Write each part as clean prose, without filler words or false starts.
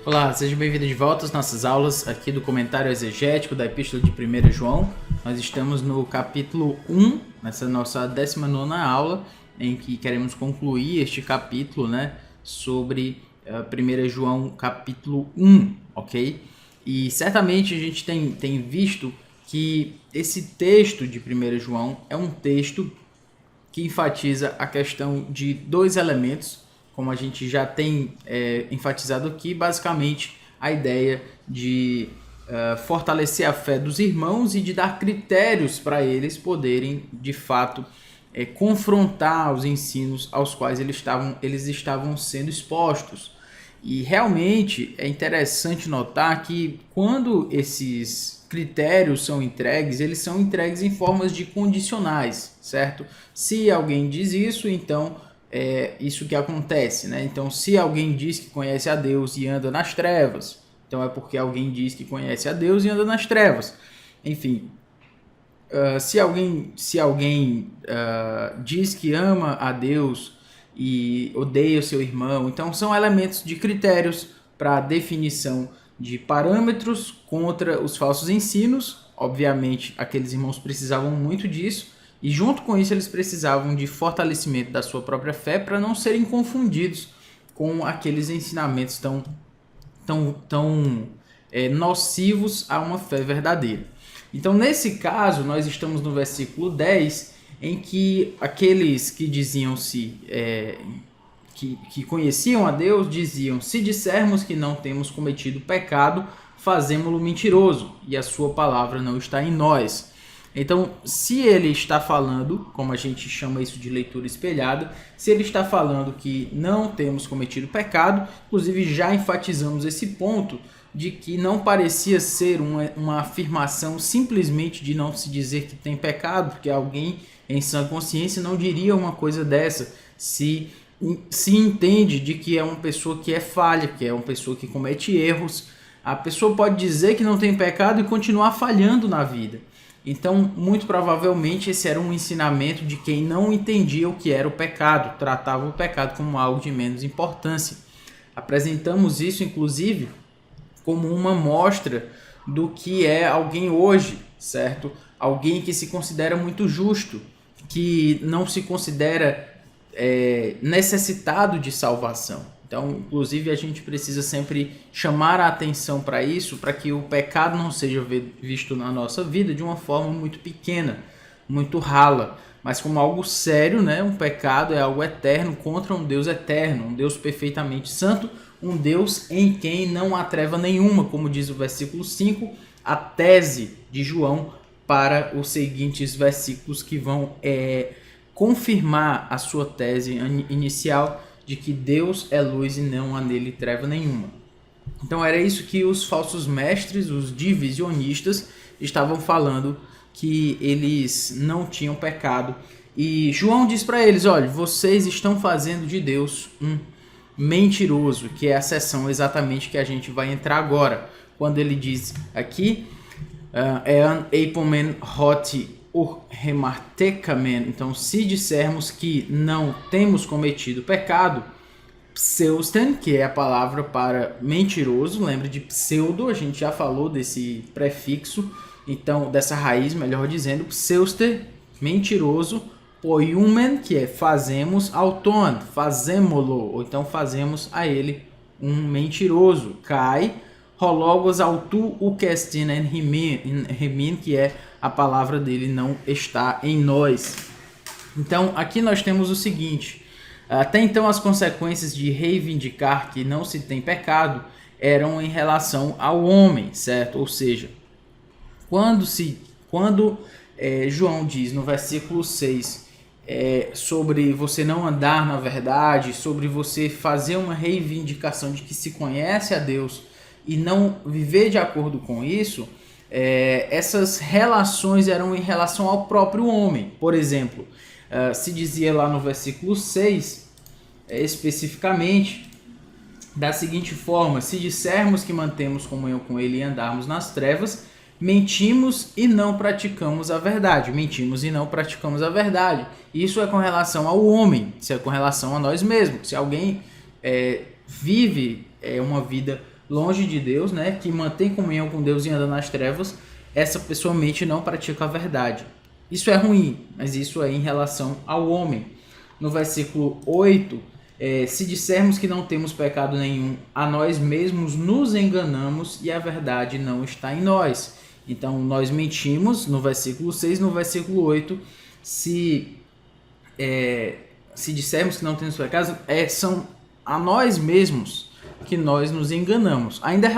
Olá, seja bem-vindo de volta às nossas aulas aqui do comentário exegético da Epístola de 1 João. Nós estamos no capítulo 1, nessa nossa 19ª aula, em que queremos concluir este capítulo, sobre 1 João capítulo 1, ok? E certamente a gente tem visto que esse texto de 1 João é um texto que enfatiza a questão de dois elementos, como a gente já tem enfatizado aqui, basicamente a ideia de fortalecer a fé dos irmãos e de dar critérios para eles poderem, de fato, confrontar os ensinos aos quais eles estavam sendo expostos. E realmente é interessante notar que quando esses critérios são entregues, eles são entregues em formas de condicionais, certo? Se alguém diz isso, então é isso que acontece, né? Então, se alguém diz que conhece a Deus e anda nas trevas, então é porque alguém diz que conhece a Deus e anda nas trevas. Enfim, se alguém diz que ama a Deus e odeia o seu irmão, então são elementos de critérios para a definição de parâmetros contra os falsos ensinos. Obviamente, aqueles irmãos precisavam muito disso, e junto com isso eles precisavam de fortalecimento da sua própria fé para não serem confundidos com aqueles ensinamentos tão nocivos a uma fé verdadeira. Então, nesse caso, nós estamos no versículo 10, em que aqueles que diziam-se que conheciam a Deus diziam: se dissermos que não temos cometido pecado, fazemo-lo mentiroso, e a sua palavra não está em nós. Então, se ele está falando, como a gente chama isso de leitura espelhada, se ele está falando que não temos cometido pecado, inclusive já enfatizamos esse ponto de que não parecia ser uma afirmação simplesmente de não se dizer que tem pecado, porque alguém em sã consciência não diria uma coisa dessa se entende de que é uma pessoa que é falha, que é uma pessoa que comete erros. A pessoa pode dizer que não tem pecado e continuar falhando na vida. Então, muito provavelmente, esse era um ensinamento de quem não entendia o que era o pecado, tratava o pecado como algo de menos importância. Apresentamos isso, inclusive, como uma mostra do que é alguém hoje, certo? Alguém que se considera muito justo, que não se considera necessitado de salvação. Então, inclusive, a gente precisa sempre chamar a atenção para isso, para que o pecado não seja visto na nossa vida de uma forma muito pequena, muito rala, mas como algo sério, né? Um pecado é algo eterno contra um Deus eterno, um Deus perfeitamente santo, um Deus em quem não há treva nenhuma, como diz o versículo 5, a tese de João para os seguintes versículos que vão confirmar a sua tese inicial de que Deus é luz e não há nele treva nenhuma. Então era isso que os falsos mestres, os divisionistas, estavam falando, que eles não tinham pecado. E João diz para eles: olha, vocês estão fazendo de Deus um mentiroso, que é a seção exatamente que a gente vai entrar agora, quando ele diz aqui eipomen hoti urhemartekamen. Então, se dissermos que não temos cometido pecado, pseusten, que é a palavra para mentiroso, lembra de pseudo, a gente já falou desse prefixo, então dessa raiz, melhor dizendo, pseuster, mentiroso, poiumen, que é fazemos, auton, fazemo-lo, ou então fazemos a ele um mentiroso, kai, hologos autu ukestin en remin, que é a palavra dele não está em nós. Então, aqui nós temos o seguinte: até então as consequências de reivindicar que não se tem pecado eram em relação ao homem, certo? Ou seja, quando João diz no versículo 6 sobre você não andar na verdade, sobre você fazer uma reivindicação de que se conhece a Deus e não viver de acordo com isso, essas relações eram em relação ao próprio homem. Por exemplo, se dizia lá no versículo 6, especificamente, da seguinte forma: se dissermos que mantemos comunhão com ele e andarmos nas trevas, mentimos e não praticamos a verdade. Mentimos e não praticamos a verdade. Isso é com relação ao homem, isso é com relação a nós mesmos. Se alguém vive uma vida longe de Deus, né, que mantém comunhão com Deus e anda nas trevas, essa pessoa mente e não pratica a verdade. Isso é ruim, mas isso é em relação ao homem. No versículo 8, se dissermos que não temos pecado nenhum, a nós mesmos nos enganamos e a verdade não está em nós. Então, nós mentimos no versículo 6, no versículo 8, se dissermos que não temos pecado, são a nós mesmos que nós nos enganamos. Ainda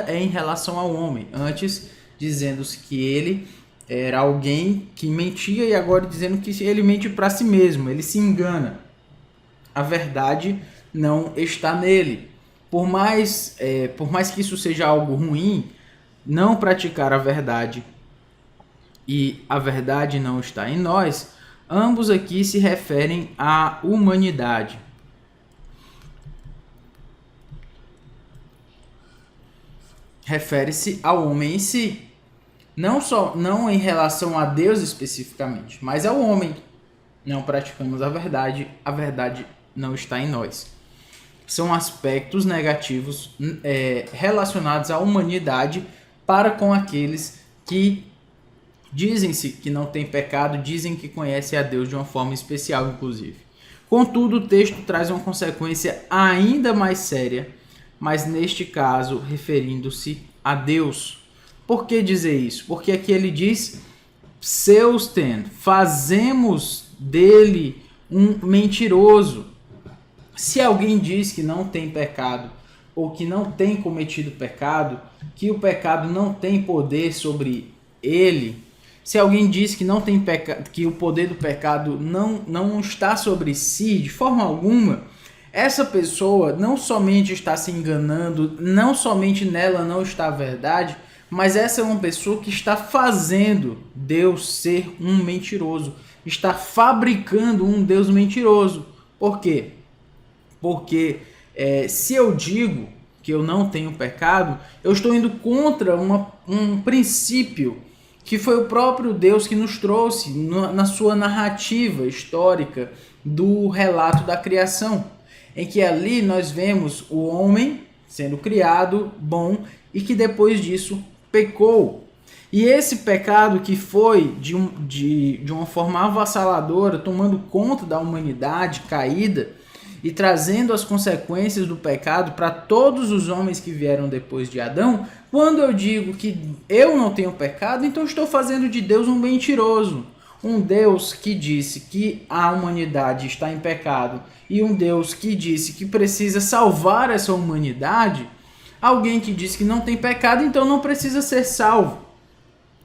é em relação ao homem. Antes, dizendo-se que ele era alguém que mentia, e agora dizendo que ele mente para si mesmo, ele se engana. A verdade não está nele. Por mais que isso seja algo ruim, não praticar a verdade e a verdade não está em nós, ambos aqui se referem à humanidade. Refere-se ao homem em si. Não em relação a Deus especificamente, mas ao homem. Não praticamos a verdade não está em nós. São aspectos negativos relacionados à humanidade para com aqueles que dizem-se que não têm pecado, dizem que conhecem a Deus de uma forma especial, inclusive. Contudo, o texto traz uma consequência ainda mais séria, mas neste caso referindo-se a Deus. Por que dizer isso? Porque aqui ele diz, fazemos dele um mentiroso. Se alguém diz que não tem pecado, ou que não tem cometido pecado, que o pecado não tem poder sobre ele, se alguém diz que não tem que o poder do pecado não está sobre si de forma alguma, essa pessoa não somente está se enganando, não somente nela não está a verdade, mas essa é uma pessoa que está fazendo Deus ser um mentiroso, está fabricando um Deus mentiroso. Por quê? Porque se eu digo que eu não tenho pecado, eu estou indo contra um princípio que foi o próprio Deus que nos trouxe na sua narrativa histórica do relato da criação, em que ali nós vemos o homem sendo criado bom e que depois disso pecou. E esse pecado que foi de uma forma avassaladora, tomando conta da humanidade caída e trazendo as consequências do pecado para todos os homens que vieram depois de Adão, quando eu digo que eu não tenho pecado, então estou fazendo de Deus um mentiroso. Um Deus que disse que a humanidade está em pecado e um Deus que disse que precisa salvar essa humanidade, alguém que diz que não tem pecado, então não precisa ser salvo.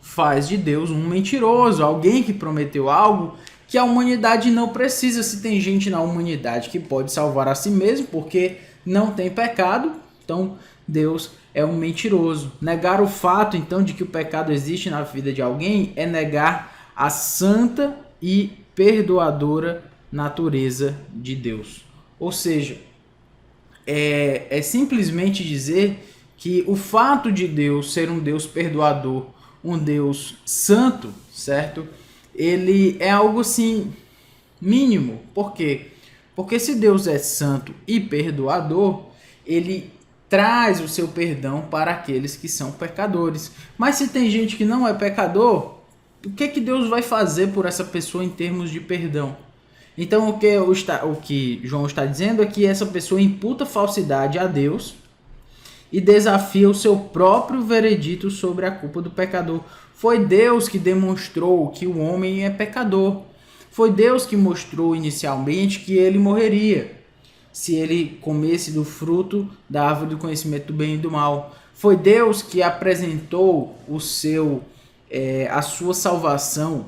Faz de Deus um mentiroso, alguém que prometeu algo que a humanidade não precisa. Se tem gente na humanidade que pode salvar a si mesmo porque não tem pecado, então Deus é um mentiroso. Negar o fato, então, de que o pecado existe na vida de alguém é negar a santa e perdoadora natureza de Deus. Ou seja, é simplesmente dizer que o fato de Deus ser um Deus perdoador, um Deus santo, certo? Ele é algo assim mínimo. Por quê? Porque se Deus é santo e perdoador, ele traz o seu perdão para aqueles que são pecadores. Mas se tem gente que não é pecador, o que Deus vai fazer por essa pessoa em termos de perdão? Então o que João está dizendo é que essa pessoa imputa falsidade a Deus e desafia o seu próprio veredito sobre a culpa do pecador. Foi Deus que demonstrou que o homem é pecador. Foi Deus que mostrou inicialmente que ele morreria se ele comesse do fruto da árvore do conhecimento do bem e do mal. Foi Deus que apresentou a sua salvação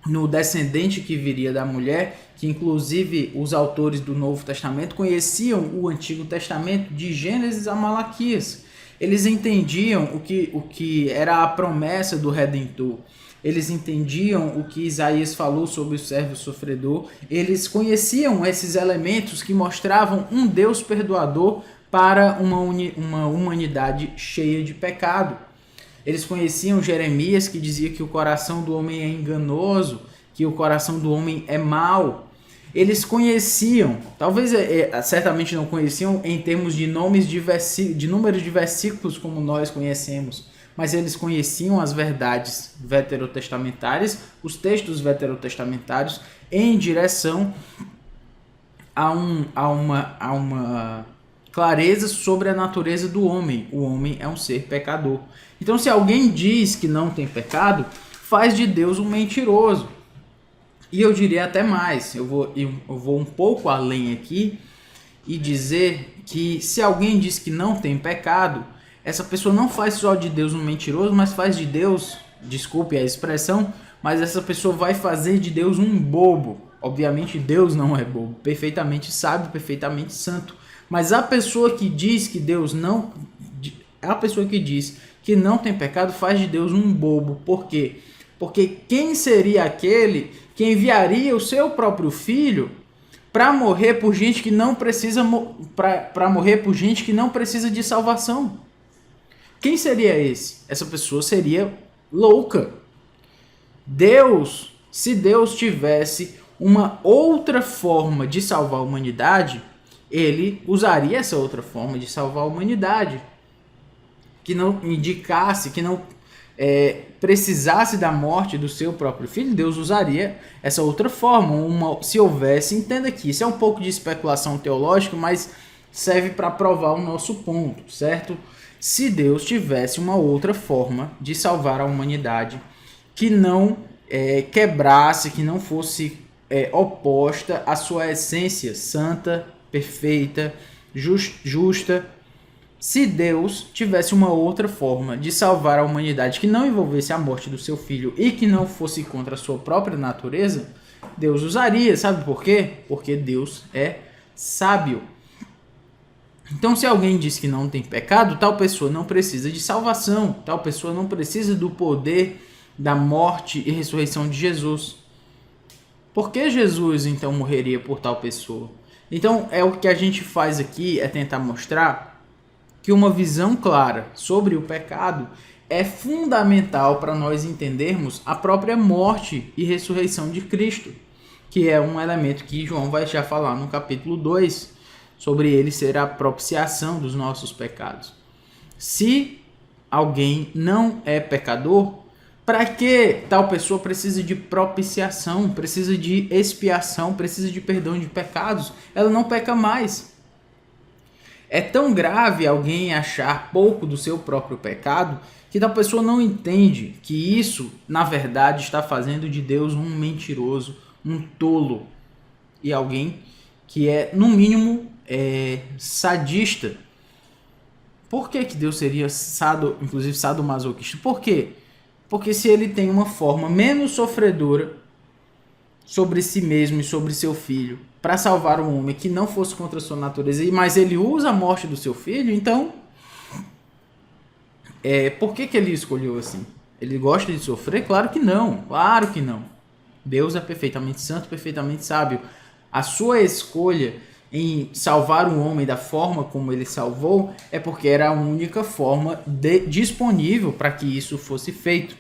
no descendente que viria da mulher, que inclusive os autores do Novo Testamento conheciam o Antigo Testamento de Gênesis a Malaquias. Eles entendiam o que era a promessa do Redentor. Eles entendiam o que Isaías falou sobre o servo sofredor. Eles conheciam esses elementos que mostravam um Deus perdoador para uma humanidade cheia de pecado. Eles conheciam Jeremias, que dizia que o coração do homem é enganoso, que o coração do homem é mau. Eles conheciam, talvez certamente não conheciam em termos de nomes de números de versículos como nós conhecemos, mas eles conheciam as verdades veterotestamentárias, os textos veterotestamentários, em direção a uma clareza sobre a natureza do homem. O homem é um ser pecador. Então, se alguém diz que não tem pecado, faz de Deus um mentiroso. E eu diria até mais, eu vou um pouco além aqui e dizer que se alguém diz que não tem pecado, essa pessoa não faz só de Deus um mentiroso, mas faz de Deus, desculpe a expressão, mas essa pessoa vai fazer de Deus um bobo. Obviamente Deus não é bobo, perfeitamente sábio, perfeitamente santo. Mas a pessoa que diz que Deus não... A pessoa que diz que não tem pecado faz de Deus um bobo. Por quê? Porque quem seria aquele que enviaria o seu próprio filho para morrer por gente que não precisa para morrer por gente que não precisa de salvação? Quem seria esse? Essa pessoa seria louca. Se Deus tivesse uma outra forma de salvar a humanidade, ele usaria essa outra forma de salvar a humanidade, que não indicasse, que não precisasse da morte do seu próprio filho. Deus usaria essa outra forma, se houvesse, entenda que isso é um pouco de especulação teológica, mas serve para provar o nosso ponto, certo? Se Deus tivesse uma outra forma de salvar a humanidade, que não quebrasse, que não fosse oposta à sua essência santa, perfeita, justa. Se Deus tivesse uma outra forma de salvar a humanidade que não envolvesse a morte do seu filho e que não fosse contra a sua própria natureza, Deus usaria. Sabe por quê? Porque Deus é sábio. Então, se alguém diz que não tem pecado, tal pessoa não precisa de salvação, tal pessoa não precisa do poder da morte e ressurreição de Jesus. Por que Jesus, então, morreria por tal pessoa? Então, o que a gente faz aqui é tentar mostrar que uma visão clara sobre o pecado é fundamental para nós entendermos a própria morte e ressurreição de Cristo, que é um elemento que João vai já falar no capítulo 2, sobre ele ser a propiciação dos nossos pecados. Se alguém não é pecador, para que tal pessoa precisa de propiciação, precisa de expiação, precisa de perdão de pecados? Ela não peca mais. É tão grave alguém achar pouco do seu próprio pecado que tal pessoa não entende que isso, na verdade, está fazendo de Deus um mentiroso, um tolo e alguém que é, no mínimo, sadista. Por que Deus seria inclusive sadomasoquista? Por quê? Porque se ele tem uma forma menos sofredora sobre si mesmo e sobre seu filho para salvar um homem que não fosse contra a sua natureza, mas ele usa a morte do seu filho, então por que ele escolheu assim? Ele gosta de sofrer? Claro que não, claro que não. Deus é perfeitamente santo, perfeitamente sábio. A sua escolha em salvar um homem da forma como ele salvou é porque era a única forma disponível para que isso fosse feito.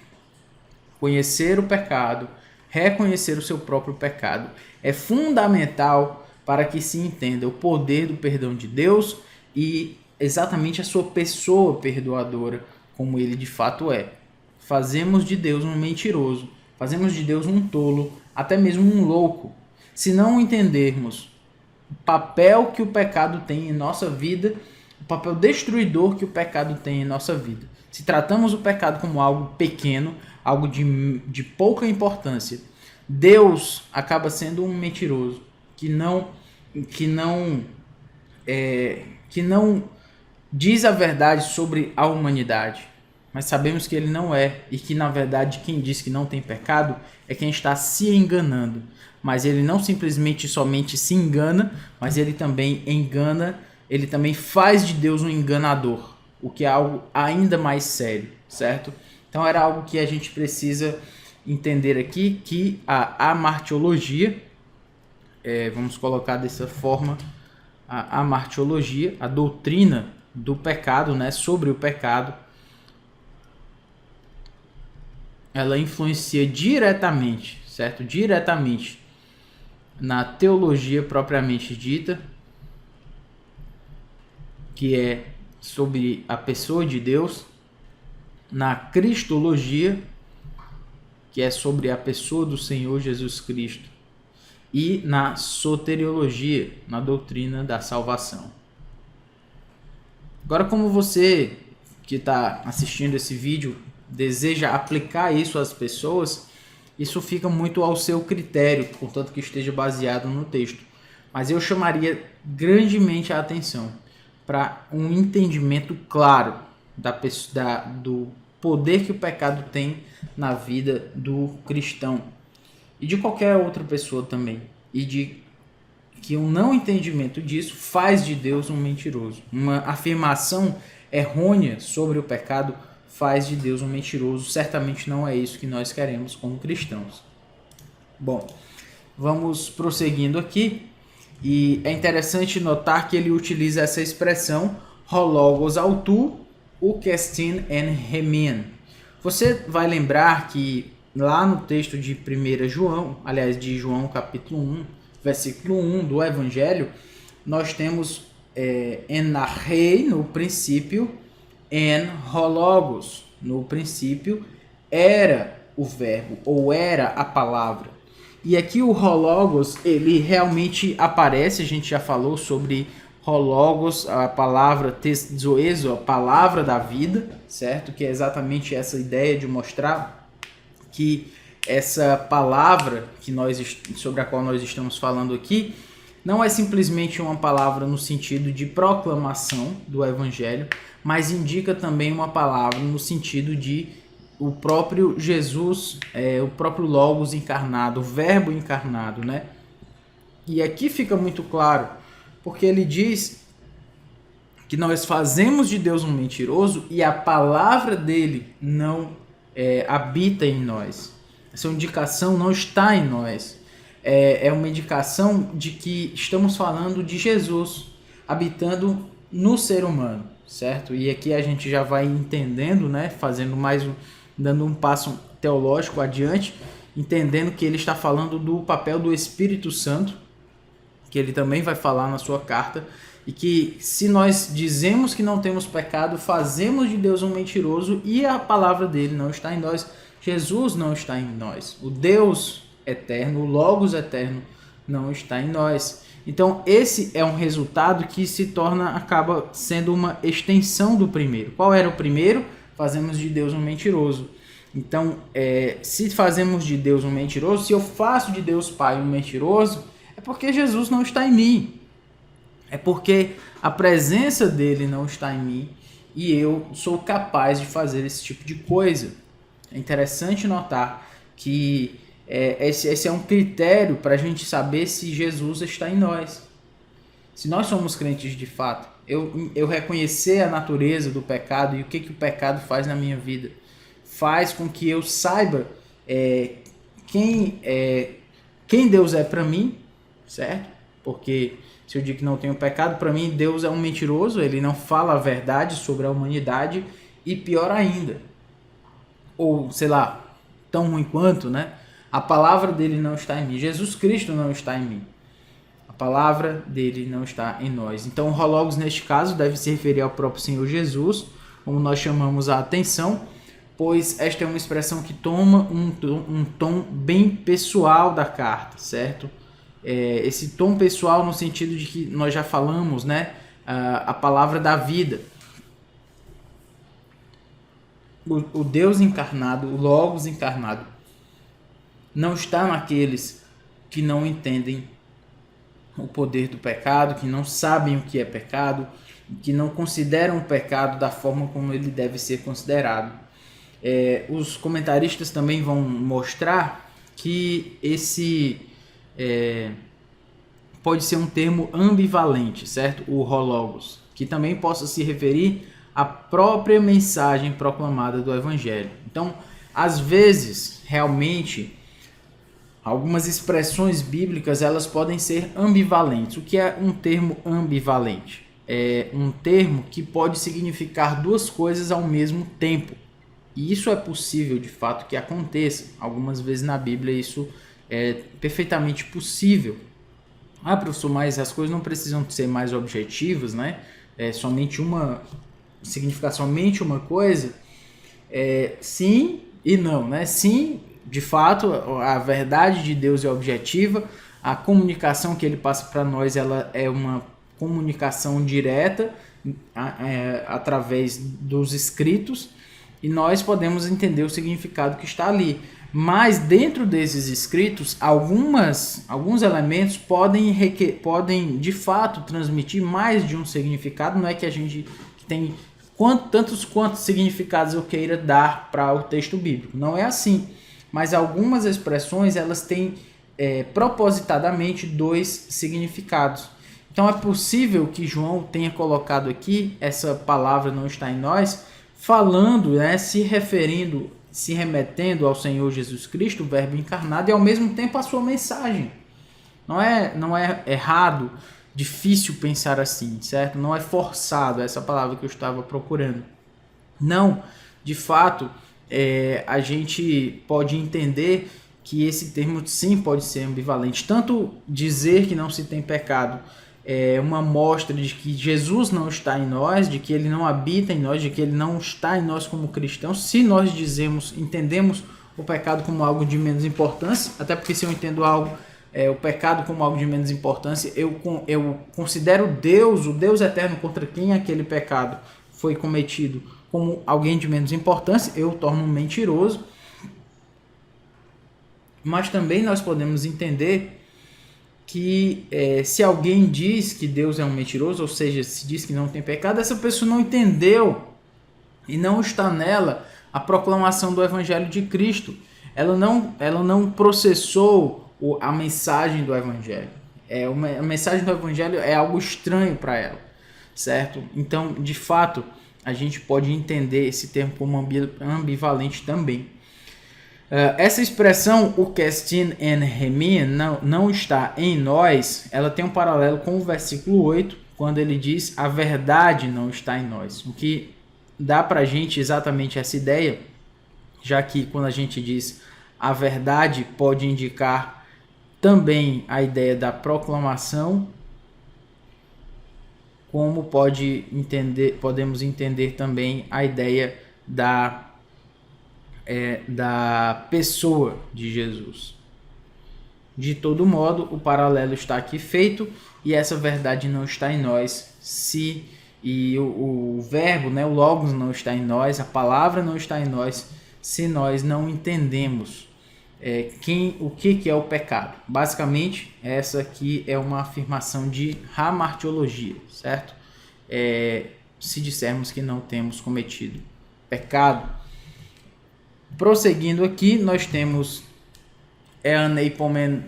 Conhecer o pecado, reconhecer o seu próprio pecado é fundamental para que se entenda o poder do perdão de Deus e exatamente a sua pessoa perdoadora, como ele de fato é. Fazemos de Deus um mentiroso, fazemos de Deus um tolo, até mesmo um louco, se não entendermos o papel que o pecado tem em nossa vida, o papel destruidor que o pecado tem em nossa vida. Se tratamos o pecado como algo pequeno, algo de pouca importância, Deus acaba sendo um mentiroso que não diz a verdade sobre a humanidade, mas sabemos que ele não é, e que na verdade quem diz que não tem pecado é quem está se enganando. Mas ele não simplesmente somente se engana, mas ele também engana, ele também faz de Deus um enganador, o que é algo ainda mais sério, certo? Então era algo que a gente precisa entender aqui, que a amartiologia, vamos colocar dessa forma, a amartiologia, a doutrina do pecado, né, sobre o pecado, ela influencia diretamente, certo? Diretamente na teologia propriamente dita, que é sobre a pessoa de Deus, na cristologia, que é sobre a pessoa do Senhor Jesus Cristo, e na soteriologia, na doutrina da salvação. Agora, como você que está assistindo esse vídeo deseja aplicar isso às pessoas, isso fica muito ao seu critério, portanto que esteja baseado no texto. Mas eu chamaria grandemente a atenção para um entendimento claro do poder que o pecado tem na vida do cristão e de qualquer outra pessoa também, e de que um não entendimento disso faz de Deus um mentiroso. Uma afirmação errônea sobre o pecado faz de Deus um mentiroso. Certamente não é isso que nós queremos como cristãos. Bom, vamos prosseguindo aqui. E é interessante notar que ele utiliza essa expressão hologos autou, ukestin en hemin. Você vai lembrar que lá no texto de 1 João, aliás, de João capítulo 1, versículo 1 do Evangelho, nós temos en archei no princípio, en hologos no princípio, era o verbo, ou era a palavra. E aqui o hologos, ele realmente aparece, a gente já falou sobre hologos, a palavra teszoezo, a palavra da vida, certo? Que é exatamente essa ideia de mostrar que essa palavra sobre a qual nós estamos falando aqui não é simplesmente uma palavra no sentido de proclamação do Evangelho, mas indica também uma palavra no sentido de o próprio Jesus, o próprio Logos encarnado, o Verbo encarnado, né? E aqui fica muito claro, porque ele diz que nós fazemos de Deus um mentiroso e a palavra dele não habita em nós. Essa indicação não está em nós. É uma indicação de que estamos falando de Jesus habitando no ser humano, certo? E aqui a gente já vai entendendo, né? Dando um passo teológico adiante, entendendo que ele está falando do papel do Espírito Santo, que ele também vai falar na sua carta, e que se nós dizemos que não temos pecado, fazemos de Deus um mentiroso e a palavra dele não está em nós. Jesus não está em nós. O Deus eterno, o Logos eterno não está em nós. Então esse é um resultado que acaba sendo uma extensão do primeiro. Qual era o primeiro? Fazemos de Deus um mentiroso. Então, se fazemos de Deus um mentiroso, se eu faço de Deus Pai um mentiroso, é porque Jesus não está em mim. É porque a presença dele não está em mim e eu sou capaz de fazer esse tipo de coisa. É interessante notar que esse é um critério para a gente saber se Jesus está em nós. Se nós somos crentes de fato, eu reconhecer a natureza do pecado e o que o pecado faz na minha vida, faz com que eu saiba quem Deus é para mim, certo? Porque se eu digo que não tenho pecado, para mim Deus é um mentiroso, ele não fala a verdade sobre a humanidade e pior ainda, ou sei lá, tão ruim quanto, né? A palavra dele não está em mim, Jesus Cristo não está em mim. A palavra dele não está em nós. Então, o hologos, neste caso, deve se referir ao próprio Senhor Jesus, como nós chamamos a atenção, pois esta é uma expressão que toma um tom bem pessoal da carta, certo? Esse tom pessoal no sentido de que nós já falamos, né? A palavra da vida. O Deus encarnado, o Logos encarnado, não está naqueles que não entendem o poder do pecado, que não sabem o que é pecado, que não consideram o pecado da forma como ele deve ser considerado. Os comentaristas também vão mostrar que esse pode ser um termo ambivalente, certo? O hologos, que também possa se referir à própria mensagem proclamada do Evangelho. Então, às vezes, realmente, algumas expressões bíblicas elas podem ser ambivalentes. O que é um termo ambivalente? É um termo que pode significar duas coisas ao mesmo tempo. E isso é possível, de fato, que aconteça. Algumas vezes na Bíblia isso É perfeitamente possível. Ah, professor, mas as coisas não precisam ser mais objetivas, né? Significar somente uma coisa. Sim e não, né? Sim, de fato, a verdade de Deus é objetiva, a comunicação que ele passa para nós, ela é uma comunicação direta através dos escritos, e nós podemos entender o significado que está ali. Mas dentro desses escritos, alguns elementos podem de fato transmitir mais de um significado. Não é que a gente tem tantos quantos significados eu queira dar para o texto bíblico. Não é assim. Mas algumas expressões elas têm propositadamente dois significados. Então é possível que João tenha colocado aqui essa palavra não está em nós, falando, né, se remetendo ao Senhor Jesus Cristo, o Verbo encarnado, e ao mesmo tempo a sua mensagem. Não é errado, difícil pensar assim, certo? Não é forçado, essa palavra que eu estava procurando. Não, de fato, a gente pode entender que esse termo sim pode ser ambivalente. Tanto dizer que não se tem pecado é uma mostra de que Jesus não está em nós, de que ele não habita em nós, de que ele não está em nós como cristãos. Se nós entendemos o pecado como algo de menos importância, até porque se eu entendo o pecado como algo de menos importância, eu considero Deus, o Deus eterno contra quem aquele pecado foi cometido, como alguém de menos importância, eu torno um mentiroso. Mas também nós podemos entender que se alguém diz que Deus é um mentiroso, ou seja, se diz que não tem pecado, essa pessoa não entendeu e não está nela a proclamação do Evangelho de Cristo. Ela não processou a mensagem do Evangelho. A mensagem do Evangelho é algo estranho para ela, certo? Então, de fato, a gente pode entender esse termo como ambivalente também. Essa expressão, o Kestin en Hemin, não está em nós, ela tem um paralelo com o versículo 8, quando ele diz a verdade não está em nós. O que dá para a gente exatamente essa ideia, já que quando a gente diz a verdade pode indicar também a ideia da proclamação, como podemos entender também a ideia da pessoa de Jesus. De todo modo, o paralelo está aqui feito e essa verdade não está em nós. O verbo, né, o logos não está em nós, a palavra não está em nós, se nós não entendemos o que é o pecado. Basicamente, essa aqui é uma afirmação de hamartiologia, certo? Se dissermos que não temos cometido pecado. Prosseguindo aqui, nós temos Eaneipomen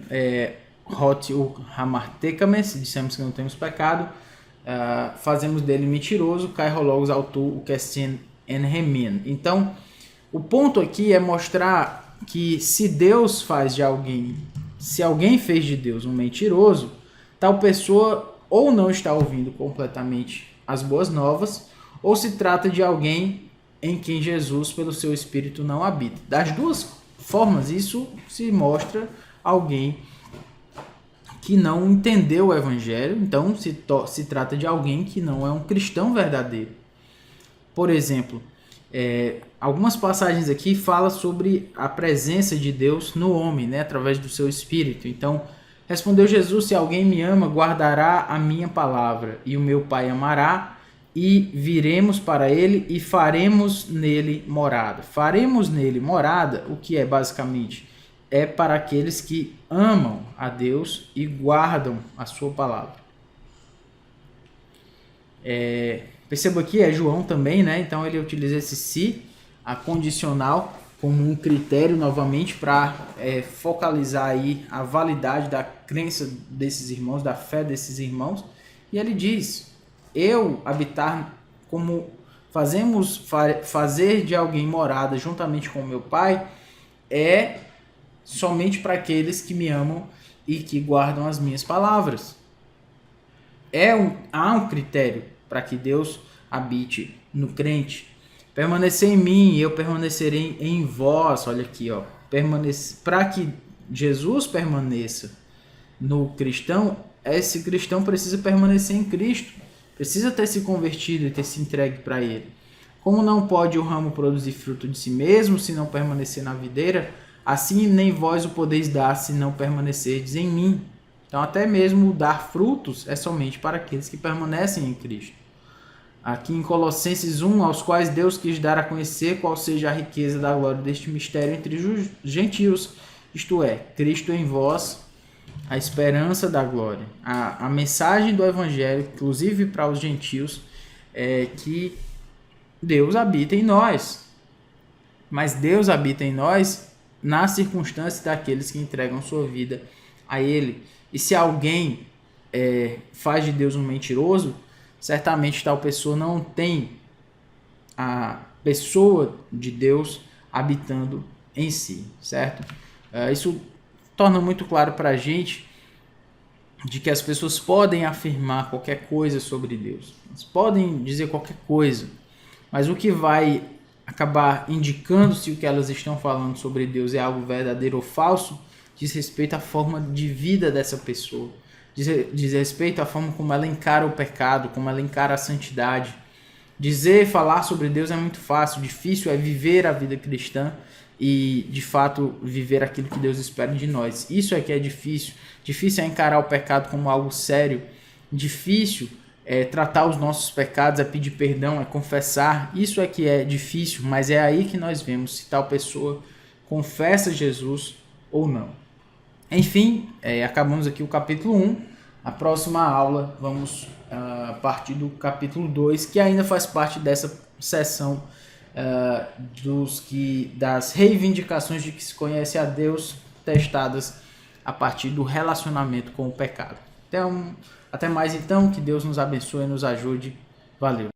hot u hamartekamen, se dissemos que não temos pecado, fazemos dele mentiroso, kairologos autu o kestin enhemin. Então, o ponto aqui é mostrar que se alguém fez de Deus um mentiroso, tal pessoa ou não está ouvindo completamente as boas novas, ou se trata de alguém em quem Jesus, pelo seu Espírito, não habita. Das duas formas, isso se mostra alguém que não entendeu o Evangelho, então se trata de alguém que não é um cristão verdadeiro. Por exemplo, algumas passagens aqui falam sobre a presença de Deus no homem, né, através do seu Espírito. Então, respondeu Jesus, se alguém me ama, guardará a minha palavra, e o meu Pai amará, e viremos para ele e faremos nele morada. Faremos nele morada, o que é basicamente? É para aqueles que amam a Deus e guardam a sua palavra. Perceba aqui, é João também, né? Então ele utiliza esse se, a condicional, como um critério novamente para focalizar aí a validade da crença desses irmãos, da fé desses irmãos. E ele diz: eu habitar como fazer de alguém morada juntamente com o meu Pai é somente para aqueles que me amam e que guardam as minhas palavras. Há um critério para que Deus habite no crente. Permanecer em mim e eu permanecerei em vós. Olha aqui, ó. Para que Jesus permaneça no cristão, esse cristão precisa permanecer em Cristo, precisa ter se convertido e ter se entregue para Ele. Como não pode o ramo produzir fruto de si mesmo, se não permanecer na videira, assim nem vós o podeis dar, se não permanecerdes em mim. Então, até mesmo dar frutos é somente para aqueles que permanecem em Cristo. Aqui em Colossenses 1, aos quais Deus quis dar a conhecer qual seja a riqueza da glória deste mistério entre os gentios, isto é, Cristo em vós, a esperança da glória. A mensagem do Evangelho, inclusive para os gentios, é que Deus habita em nós. Mas Deus habita em nós nas circunstâncias daqueles que entregam sua vida a Ele. E se alguém faz de Deus um mentiroso, certamente tal pessoa não tem a pessoa de Deus habitando em si, certo? Isso torna muito claro para a gente de que as pessoas podem afirmar qualquer coisa sobre Deus. Elas podem dizer qualquer coisa, mas o que vai acabar indicando se o que elas estão falando sobre Deus é algo verdadeiro ou falso diz respeito à forma de vida dessa pessoa. Diz respeito à forma como ela encara o pecado, como ela encara a santidade. Falar sobre Deus é muito fácil, difícil é viver a vida cristã e, de fato, viver aquilo que Deus espera de nós. Isso é que é difícil. Difícil é encarar o pecado como algo sério. Difícil é tratar os nossos pecados, é pedir perdão, é confessar. Isso é que é difícil, mas é aí que nós vemos se tal pessoa confessa Jesus ou não. Enfim, acabamos aqui o capítulo 1. A próxima aula vamos partir do capítulo 2, que ainda faz parte dessa seção das reivindicações de que se conhece a Deus, testadas a partir do relacionamento com o pecado. Então, até mais então, que Deus nos abençoe e nos ajude. Valeu!